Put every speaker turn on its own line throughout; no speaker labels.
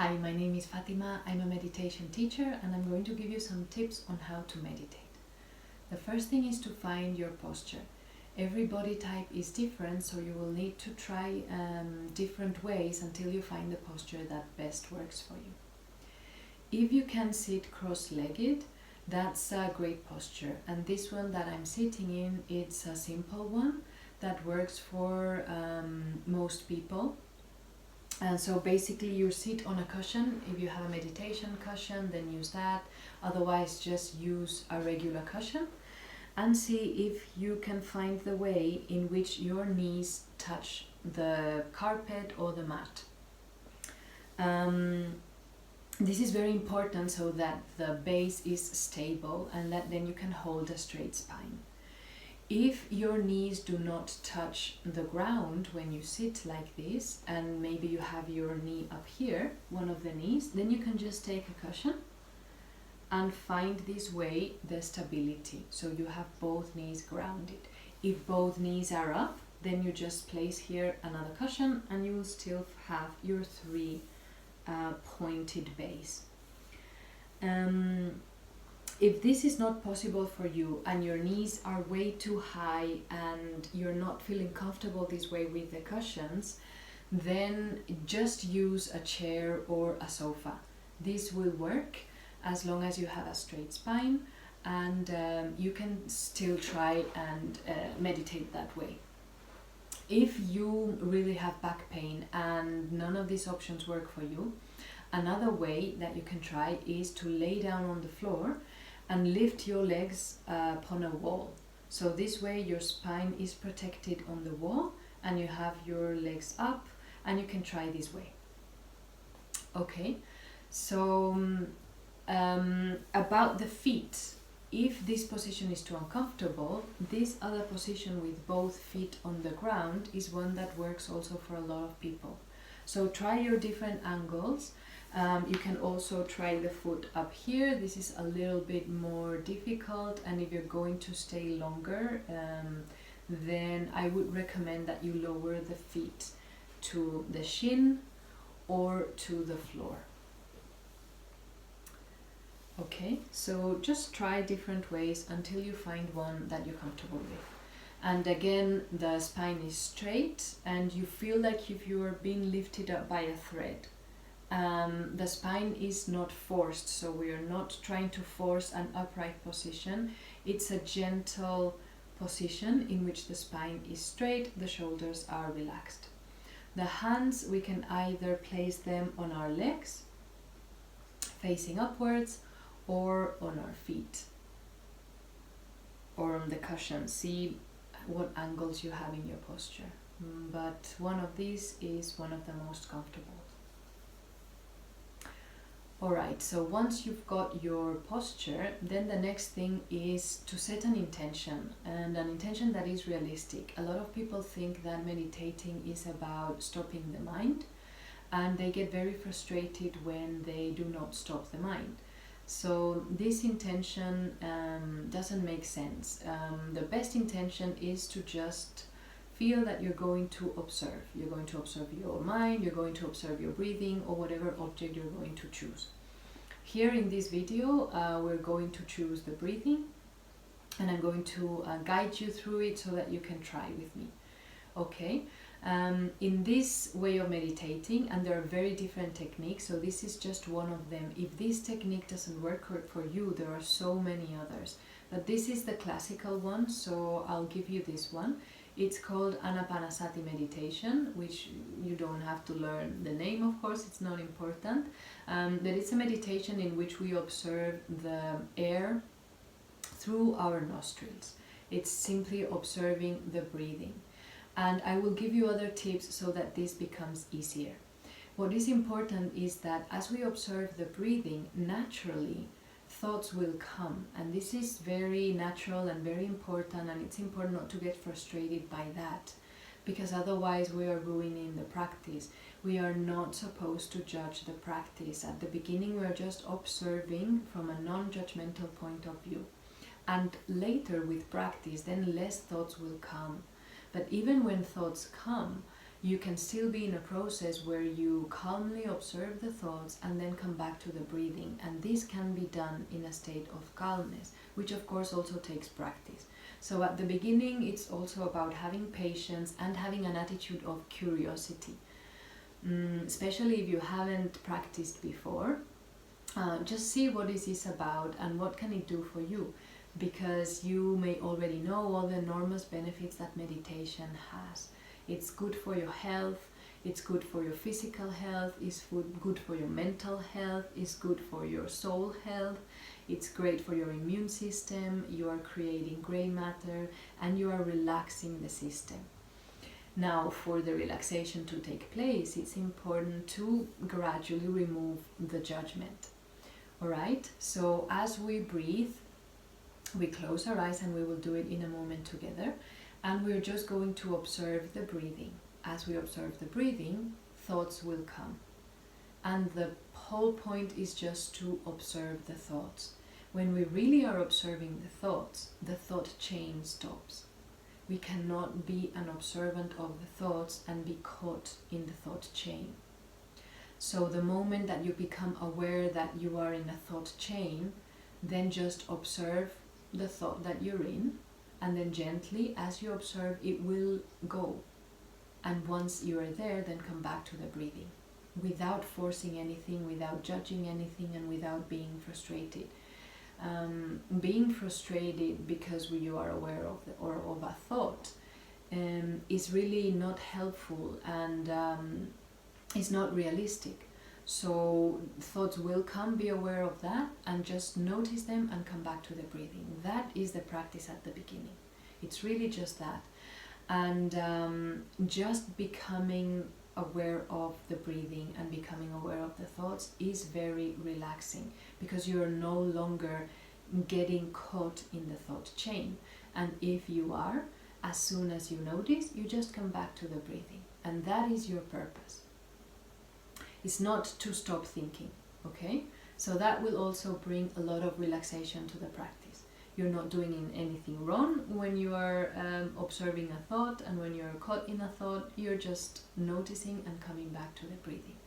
Hi, my name is Fatima. I'm a meditation teacher and I'm going to give you some tips on how to meditate. The first thing is to find your posture. Every body type is different, so you will need to try different ways until you find the posture that best works for you. If you can sit cross-legged, that's a great posture, and this one that I'm sitting in, it's a simple one that works for most people. And so basically you sit on a cushion. If you have a meditation cushion, then use that. Otherwise, just use a regular cushion and see if you can find the way in which your knees touch the carpet or the mat. This is very important so that the base is stable and that then you can hold a straight spine. If your knees do not touch the ground when you sit like this, and maybe you have your knee up here, one of the knees, then you can just take a cushion and find this way the stability. So you have both knees grounded. If both knees are up, then you just place here another cushion and you will still have your three pointed base. If this is not possible for you and your knees are way too high and you're not feeling comfortable this way with the cushions, then just use a chair or a sofa. This will work as long as you have a straight spine, and you can still try and meditate that way. If you really have back pain and none of these options work for you, another way that you can try is to lay down on the floor and lift your legs upon a wall. So this way your spine is protected on the wall and you have your legs up, and you can try this way. Okay, so about the feet, if this position is too uncomfortable, this other position with both feet on the ground is one that works also for a lot of people. So try your different angles. You can also try the foot up here. This is a little bit more difficult, and if you're going to stay longer, then I would recommend that you lower the feet to the shin or to the floor. Okay, so just try different ways until you find one that you're comfortable with. And again, the spine is straight and you feel like if you are being lifted up by a thread. The spine is not forced, so we are not trying to force an upright position. It's a gentle position in which the spine is straight, the shoulders are relaxed. The hands, we can either place them on our legs, facing upwards, or on our feet, or on the cushion. See what angles you have in your posture. But one of these is one of the most comfortable. Alright, so once you've got your posture, then the next thing is to set an intention, and an intention that is realistic. A lot of people think that meditating is about stopping the mind, and they get very frustrated when they do not stop the mind. So this intention doesn't make sense. The best intention is to just feel that you're going to observe. You're going to observe your mind, you're going to observe your breathing, or whatever object you're going to choose. Here in this video, we're going to choose the breathing, and I'm going to guide you through it so that you can try with me. Okay, in this way of meditating, and there are very different techniques, so this is just one of them. If this technique doesn't work for you, there are so many others. But this is the classical one, so I'll give you this one. It's called Anapanasati meditation, which you don't have to learn the name, of course, it's not important. But it's a meditation in which we observe the air through our nostrils. It's simply observing the breathing. And I will give you other tips so that this becomes easier. What is important is that as we observe the breathing, naturally, thoughts will come, and this is very natural and very important, and it's important not to get frustrated by that, because otherwise we are ruining the practice. We are not supposed to judge the practice. At the beginning we are just observing from a non-judgmental point of view, and later with practice then less thoughts will come. But even when thoughts come, you can still be in a process where you calmly observe the thoughts and then come back to the breathing. And this can be done in a state of calmness, which of course also takes practice. So at the beginning, it's also about having patience and having an attitude of curiosity. Especially if you haven't practiced before, just see what this is about and what can it do for you, because you may already know all the enormous benefits that meditation has. It's good for your health, it's good for your physical health, it's good for your mental health, it's good for your soul health, it's great for your immune system, you are creating gray matter, and you are relaxing the system. Now, for the relaxation to take place, it's important to gradually remove the judgment. Alright, so as we breathe, we close our eyes, and we will do it in a moment together. And we're just going to observe the breathing. As we observe the breathing, thoughts will come. And the whole point is just to observe the thoughts. When we really are observing the thoughts, the thought chain stops. We cannot be an observant of the thoughts and be caught in the thought chain. So the moment that you become aware that you are in a thought chain, then just observe the thought that you're in, and then gently, as you observe, it will go. And once you are there, then come back to the breathing, without forcing anything, without judging anything, and without being frustrated. Being frustrated because you are aware of of a thought is really not helpful, and is not realistic. So thoughts will come, be aware of that, and just notice them and come back to the breathing. That is the practice at the beginning. It's really just that. And just becoming aware of the breathing and becoming aware of the thoughts is very relaxing, because you're no longer getting caught in the thought chain. And if you are, as soon as you notice, you just come back to the breathing. And that is your purpose. It's not to stop thinking, okay? So that will also bring a lot of relaxation to the practice. You're not doing anything wrong when you are observing a thought, and when you're caught in a thought, you're just noticing and coming back to the breathing.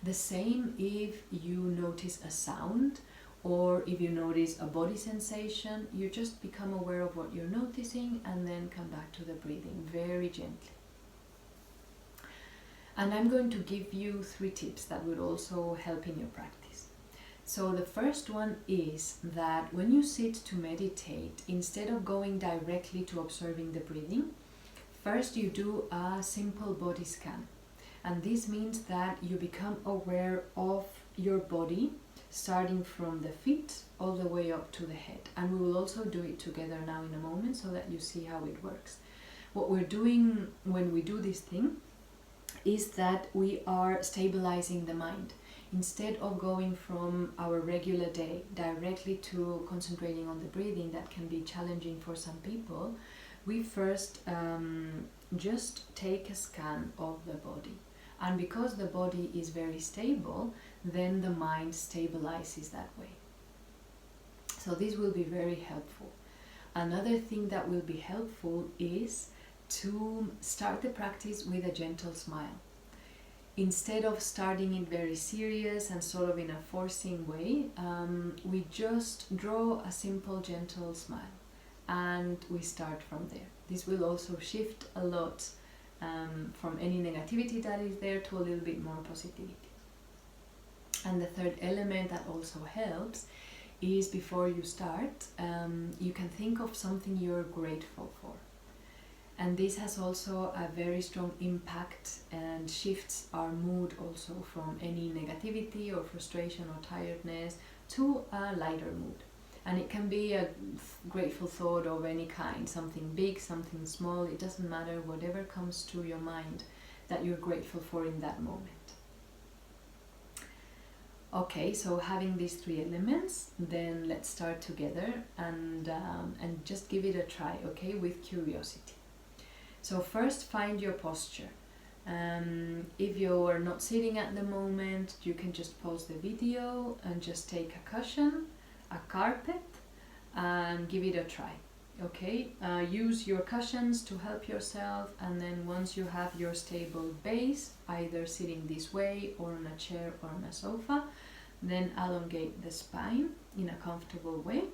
The same if you notice a sound, or if you notice a body sensation, you just become aware of what you're noticing and then come back to the breathing very gently. And I'm going to give you 3 tips that would also help in your practice. So the first one is that when you sit to meditate, instead of going directly to observing the breathing, first you do a simple body scan. And this means that you become aware of your body, starting from the feet all the way up to the head. And we will also do it together now in a moment, so that you see how it works. What we're doing when we do this thing is that we are stabilizing the mind. Instead of going from our regular day directly to concentrating on the breathing, that can be challenging for some people, we first just take a scan of the body. And because the body is very stable, then the mind stabilizes that way. So this will be very helpful. Another thing that will be helpful is to start the practice with a gentle smile. Instead of starting it very serious and sort of in a forcing way, we just draw a simple gentle smile, and we start from there. This will also shift a lot from any negativity that is there to a little bit more positivity. And the third element that also helps is, before you start, you can think of something you're grateful for. And this has also a very strong impact and shifts our mood also from any negativity or frustration or tiredness to a lighter mood. And it can be a grateful thought of any kind, something big, something small, it doesn't matter, whatever comes to your mind that you're grateful for in that moment. Okay, so having these 3 elements, then let's start together and just give it a try, okay, with curiosity. So first, find your posture. If you are not sitting at the moment, you can just pause the video and just take a cushion, a carpet, and give it a try. Okay, use your cushions to help yourself, and then once you have your stable base, either sitting this way or on a chair or on a sofa, then elongate the spine in a comfortable way.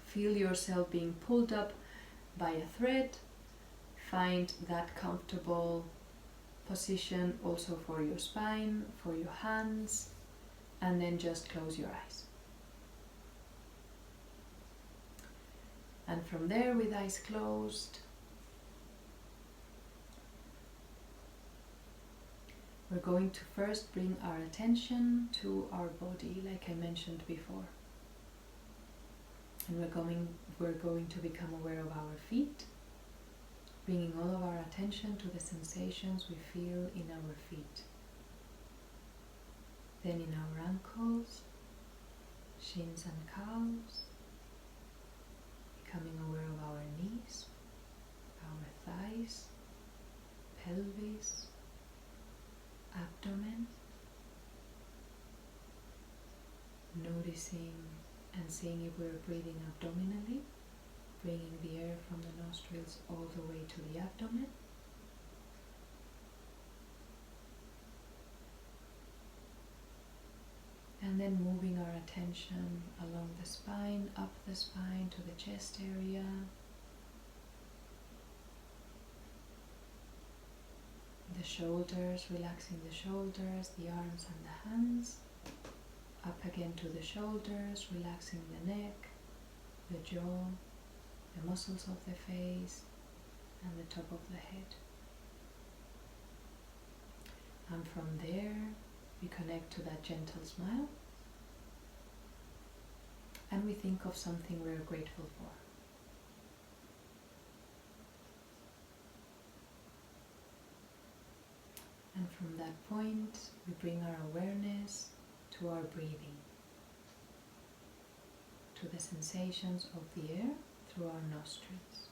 Feel yourself being pulled up by a thread. Find that comfortable position also for your spine, for your hands, and then just close your eyes. And from there, with eyes closed, we're going to first bring our attention to our body, like I mentioned before. And we're going to become aware of our feet, bringing all of our attention to the sensations we feel in our feet. Then in our ankles, shins and calves, becoming aware of our knees, our thighs, pelvis, abdomen, noticing and seeing if we're breathing abdominally, bringing the air from the nostrils all the way to the abdomen. And then moving our attention along the spine, up the spine to the chest area. The shoulders, relaxing the shoulders, the arms and the hands. Up again to the shoulders, relaxing the neck, the jaw, the muscles of the face, and the top of the head. And from there, we connect to that gentle smile, and we think of something we're grateful for. And from that point, we bring our awareness to our breathing, to the sensations of the air through our nostrils.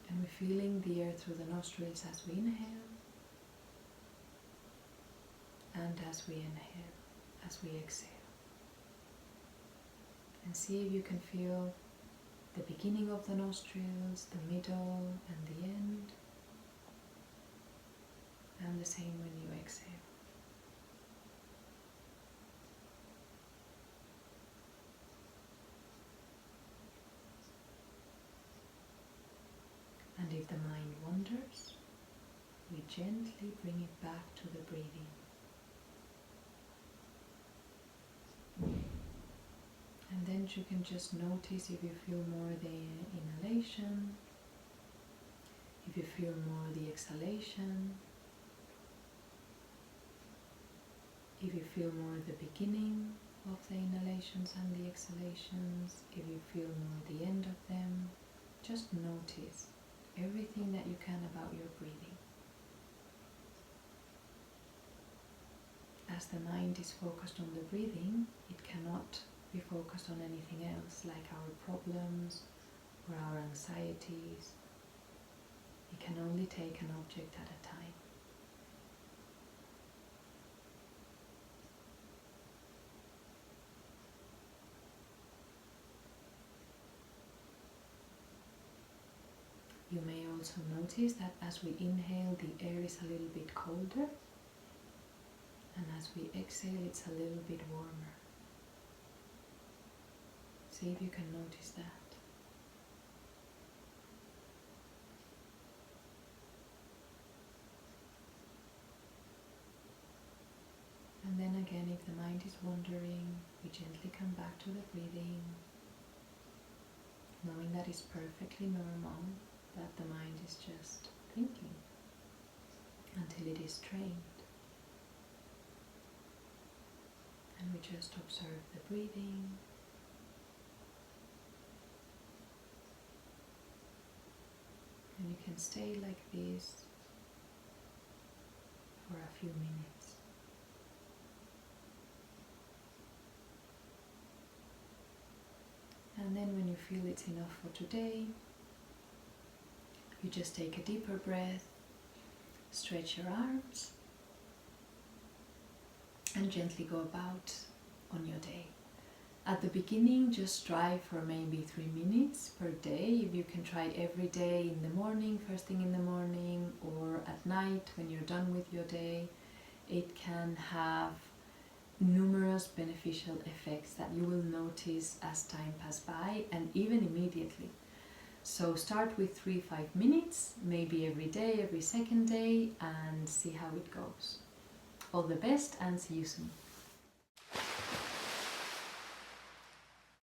And we're feeling the air through the nostrils as we inhale and as we inhale, as we exhale. And see if you can feel the beginning of the nostrils, the middle and the end, and the same when you exhale. And if the mind wanders, we gently bring it back to the breathing. And then you can just notice if you feel more the inhalation, if you feel more the exhalation, if you feel more the beginning of the inhalations and the exhalations, if you feel more the end of them. Just notice everything that you can about your breathing. As the mind is focused on the breathing, it cannot be focused on anything else, like our problems or our anxieties. It can only take an object at a time. You may also notice that as we inhale, the air is a little bit colder, and as we exhale, it's a little bit warmer. See if you can notice that. And then again, if the mind is wandering, we gently come back to the breathing, knowing that it's perfectly normal, that the mind is just thinking until it is trained. And we just observe the breathing. And you can stay like this for a few minutes. And then when you feel it's enough for today, you just take a deeper breath, stretch your arms, and gently go about on your day. At the beginning, just try for maybe 3 minutes per day. If you can try every day in the morning, first thing in the morning, or at night when you're done with your day, it can have numerous beneficial effects that you will notice as time passes by and even immediately. So start with 3-5 minutes, maybe every day, every second day, and see how it goes. All the best and see you soon.